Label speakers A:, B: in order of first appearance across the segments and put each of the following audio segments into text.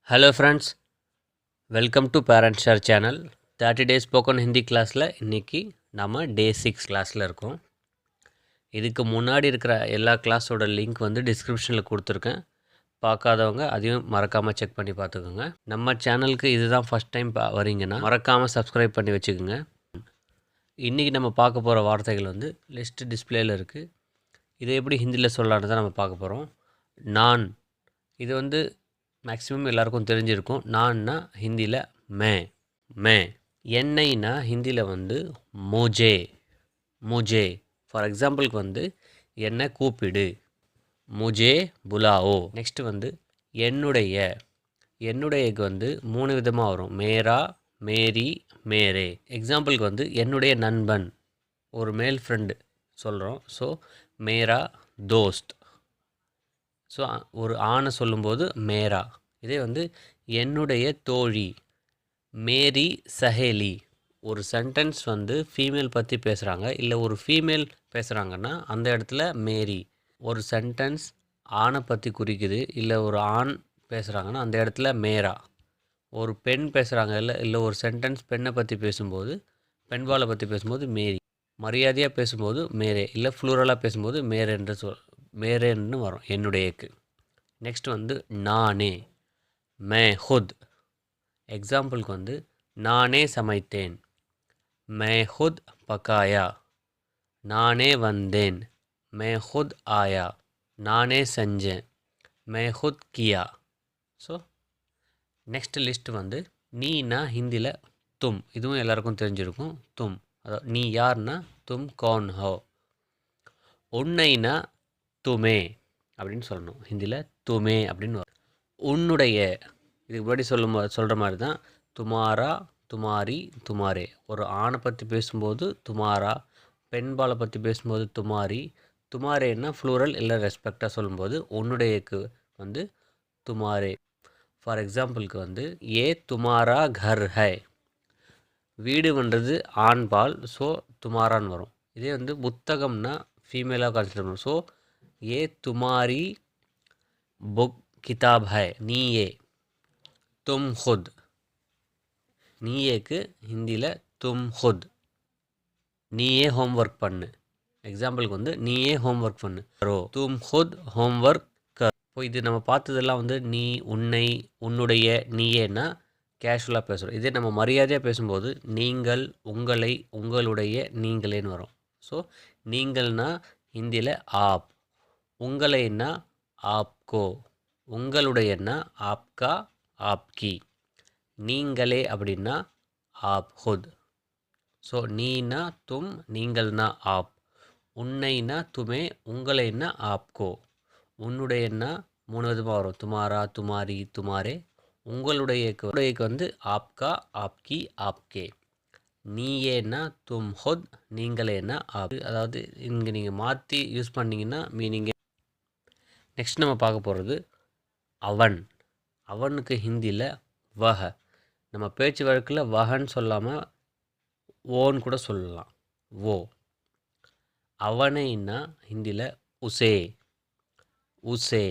A: Hello friends, welcome to Parent Share channel. 30 days spoken Hindi கிளாஸில் இன்றைக்கி நம்ம டே 6 கிளாஸில் இருக்கோம். இதுக்கு முன்னாடி இருக்கிற எல்லா கிளாஸோட லிங்க் வந்து டிஸ்கிரிப்ஷனில் கொடுத்துருக்கேன். பார்க்காதவங்க அதையும் மறக்காமல் செக் பண்ணி பார்த்துக்கோங்க. நம்ம சேனலுக்கு இதுதான் ஃபஸ்ட் டைம் வரீங்கன்னா மறக்காமல் சப்ஸ்கிரைப் பண்ணி வச்சுக்கோங்க. இன்றைக்கி நம்ம பார்க்க போகிற வார்த்தைகள் வந்து லிஸ்ட் டிஸ்பிளேயில் இருக்குது. இதை எப்படி ஹிந்தியில் சொல்லலான்னு தான் நம்ம பார்க்க போகிறோம். நான், இது வந்து மேக்ஸிமம் எல்லாருக்கும் தெரிஞ்சிருக்கும். நான்னா ஹிந்தியில் மே. என்னைனா ஹிந்தியில் வந்து முஜே. ஃபார் எக்ஸாம்பிளுக்கு வந்து என்னை கூப்பிடு, முஜே புலாவோ. நெக்ஸ்ட் வந்து என்னுடையக்கு வந்து 3 விதமாக வரும். மேரா, மேரி, மேரே. எக்ஸாம்பிளுக்கு வந்து என்னுடைய நண்பன், ஒரு மேல் ஃப்ரெண்டு சொல்கிறோம். ஸோ மேரா தோஸ்த். ஸோ ஒரு ஆணை சொல்லும்போது மேரா. இதே வந்து என்னுடைய தோழி, மேரி சஹேலி. ஒரு சென்டென்ஸ் வந்து ஃபீமேல் பற்றி பேசுகிறாங்க, இல்லை ஒரு ஃபீமேல் பேசுகிறாங்கன்னா அந்த இடத்துல மேரி. ஒரு சென்டென்ஸ் ஆணை பற்றி குறிக்குது, இல்லை ஒரு ஆண் பேசுகிறாங்கன்னா அந்த இடத்துல மேரா. ஒரு பெண் பேசுகிறாங்க, இல்லை ஒரு சென்டென்ஸ் பெண்ணை பற்றி பேசும்போது, பெண்பாலை பற்றி பேசும்போது மேரி. மரியாதையாக பேசும்போது மேரே, இல்லை ஃப்ளூரலாக பேசும்போது மேரேன்னு வரும் என்னுடையக்கு. நெக்ஸ்ட் வந்து நானே, மே ஹுத். எக்ஸாம்பிளுக்கு வந்து நானே சமைத்தேன், மே ஹுத் பக்காயா. நானே வந்தேன், மே ஹுத் ஆயா. நானே செஞ்சேன், மே ஹுத் கியா. ஸோ நெக்ஸ்ட் லிஸ்ட் வந்து நீனா ஹிந்தியில் தும். இதுவும் எல்லாருக்கும் தெரிஞ்சிருக்கும். தும், அதாவது நீ யார்னா தும் கௌன் ஹோ. உன்னைனா துமே அப்படின்னு சொல்லணும். ஹிந்தியில் துமே அப்படின்னு வரும். உன்னுடைய, இதுக்கு முன்னாடி சொல்கிற மாதிரி தான். துமாரா, துமாரி, துமாரே. ஒரு ஆணை பற்றி பேசும்போது துமாரா, பெண்பாலை பற்றி பேசும்போது துமாரி. துமாரேன்னா ஃப்ளூரல் இல்லை ரெஸ்பெக்டாக சொல்லும்போது உன்னுடையக்கு வந்து துமாரே. ஃபார் எக்ஸாம்பிளுக்கு வந்து ஏ துமாரா கர் ஹை. வீடுன்றது ஆண்பால், ஸோ துமாரான்னு வரும். இதே வந்து புத்தகம்னா ஃபீமேலாக கன்சிடர் பண்ணும். ஸோ ஏ துமாரி புக் கிதாப் ஹை. நீயே, தும் ஹுத். நீயேக்கு ஹிந்தியில் தும் ஹுத். நீயே ஹோம்ஒர்க் பண்ணு. எக்ஸாம்பிளுக்கு வந்து நீயே ஹோம்ஒர்க் பண்ணு, கரோ. தும் ஹுத் ஹோம்ஒர்க் கர். இப்போ இது நம்ம பார்த்ததெல்லாம் வந்து நீ, உன்னை, உன்னுடைய, நீயேன்னா கேஷுவலாக பேசுகிறோம். இதே நம்ம மரியாதையாக பேசும்போது நீங்கள், உங்களை, உங்களுடைய, நீங்களேன்னு வரும். ஸோ நீங்கள்னா ஹிந்தியில் ஆப், உங்களைன்னா ஆப்கோ, உங்களுடையன்னா ஆப்கா, ஆப்கி. நீங்களே அப்படின்னா ஆப் ஹுத். ஸோ நீனா தும், நீங்கள்னா ஆப். உன்னைனா துமே, உங்களைன்னா ஆப்கோ. உன்னுடையன்னா 3 விதமாக வரும். துமாரா, துமாரி, துமாரே. உங்களுடையக்கு வந்து ஆப்கா, ஆப்கி, ஆப்கே. நீயேனா தும் ஹுத், நீங்களேனா ஆப். அதாவது இங்கே நீங்கள் மாற்றி யூஸ் பண்ணிங்கன்னா மீனிங்க. நெக்ஸ்ட் நம்ம பார்க்க போகிறது அவன். அவனுக்கு ஹிந்தியில் வஹ. நம்ம பேச்சு வழக்கில் வஹன்னு சொல்லாமல் ஓன்னு கூட சொல்லலாம். ஓ. அவனைன்னா ஹிந்தியில் உசே.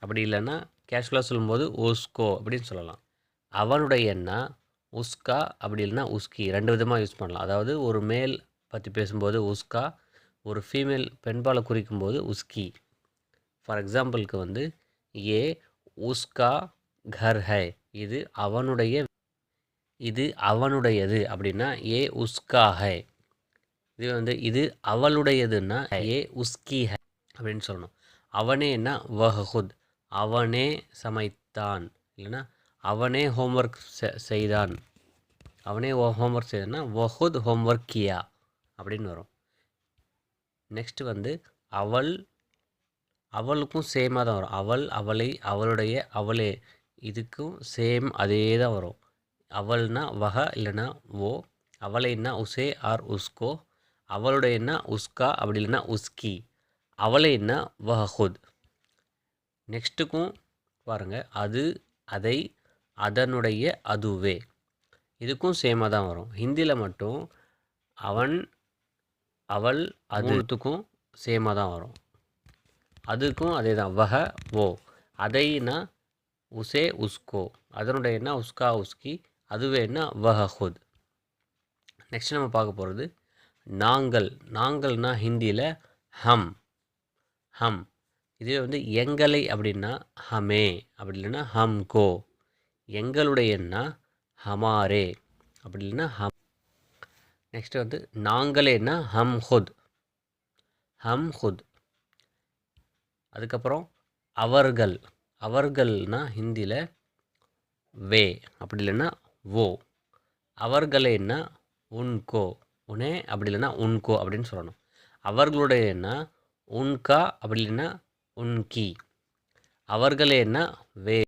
A: அப்படி இல்லைன்னா கேஷுவலாக சொல்லும்போது உஸ்கோ அப்படின்னு சொல்லலாம். அவனுடையன்னா உஸ்கா, அப்படி இல்லைன்னா உஸ்கி. 2 விதமாக யூஸ் பண்ணலாம். அதாவது ஒரு மேல் பற்றி பேசும்போது உஸ்கா, ஒரு ஃபீமேல் பெண்பாலை குறிக்கும்போது உஸ்கி. ஃபார் எக்ஸாம்பிளுக்கு வந்து ஏ உஸ்கா கர் ஹை. இது அவனுடையது அப்படின்னா ஏ உஸ்கா ஹை. இது வந்து இது அவளுடையதுன்னா ஏ உஸ்கி ஹை அப்படின்னு சொல்லணும். அவனேன்னா வஹ் ஹுத். அவனே சமைத்தான், இல்லைன்னா அவனே ஹோம்ஒர்க் செய்தான். அவனே ஹோம்ஒர்க் செய்தான்னா வஹுத் ஹோம்ஒர்க் கியா அப்படின்னு வரும். நெக்ஸ்ட் வந்து அவளுக்கும் சேமாக தான் வரும். அவள், அவளை, அவளுடைய, அவளே. இதுக்கும் சேம் அதே தான் வரும். அவள்னா வஹ, இல்லைன்னா ஓ. அவளைன்னா உசே ஆர் உஸ்கோ. அவளுடையன்னா உஸ்கா, அப்படி இல்லைன்னா உஸ்கி. அவளைன்னா வஹ் ஹுத். நெக்ஸ்ட்டுக்கும் பாருங்கள், அது, அதை, அதனுடைய, அதுவே. இதுக்கும் சேமாக தான் வரும். ஹிந்தியில் மட்டும் அவன், அவள், அதுக்கும் சேமாக தான் வரும். அதுக்கும் அதே தான் வஹ, ஓ. அதைனா உசே உஸ்கோ, அதனுடைய என்ன உஸ்கா உஸ்கி, அதுவே என்ன வஹ ஹுத். நெக்ஸ்ட் நம்ம பார்க்க போகிறது நாங்கள். நாங்கள்னா ஹிந்தியில் ஹம். ஹம். இதுவே வந்து எங்களை அப்படின்னா ஹமே, அப்படி இல்லைன்னா ஹம்கோ. எங்களுடையன்னா ஹமாரே, அப்படி இல்லைன்னா ஹம். நெக்ஸ்ட் வந்து நாங்களேன்னா ஹம் ஹுத். ஹம் ஹுத். அதுக்கப்புறம் அவர்கள். அவர்கள்னா ஹிந்தியில் வே, அப்படி இல்லைன்னா ஓ. அவர்களேன்னா உன்கோ, உனே, அப்படி இல்லைன்னா உன்கோ அப்படின்னு சொல்லணும். அவர்களுடையன்னா உன்கா, அப்படி இல்லைன்னா உன்கி. அவர்களேன்னா வே.